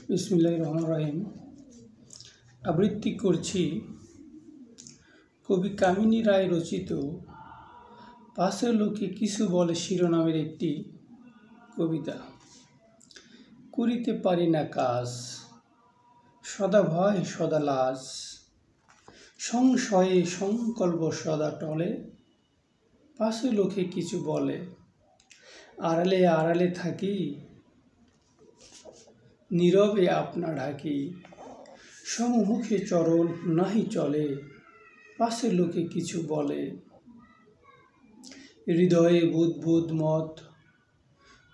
বিসমিল্লাহির রহমানির রহিম। আবৃত্তি করছি কবি কামিনী রায় রচিত পাশের লোকে কিছু বলে শিরোনামের একটি কবিতা। করিতে পারি না কাজ, সদা ভয় সদা লাজ, সংশয়ে সংকল্প সদা টলে, পাশে লোকে কিছু বলে, আড়ালে আড়ালে থাকি, নীরবে আপনা ঢাকি, সমমুখে চরণ নাহি চলে, পাশে লোকে কিছু বলে। হৃদয়ে বুদ্বুদ মত,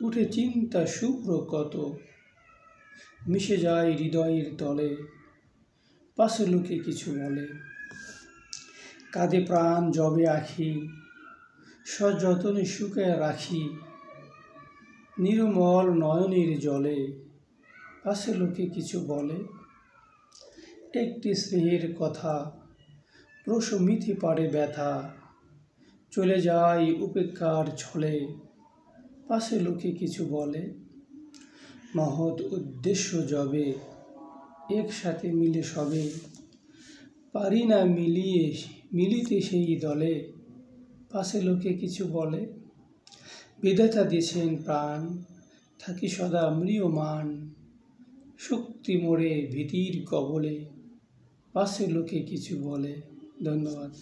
উঠে চিন্তা শুভ্র কত, মিশে যায় হৃদয়ের তলে, পাশে লোকে কিছু বলে। কাঁধে প্রাণ জবে আখি, সযতনে শুকায় রাখি, নির্মল নয়নের জলে, পাশে লোকে কিছু বলে। একটি স্নেহের কথা প্রশমিতে পারে ব্যথা, চলে যায় উপেক্ষার ছলে, পাশে লোকে কিছু বলে। মহৎ উদ্দেশ্য যবে একসাথে মিলে সবে, পারি না মিলিতে সেই দলে, পাশে লোকে কিছু বলে। বিধাতা দিয়েছেন প্রাণ, থাকি সদা ম্রিয়মান, শক্তি মোরে ভীতির কবলে, পাশে লোকে কিছু বলে। ধন্যবাদ।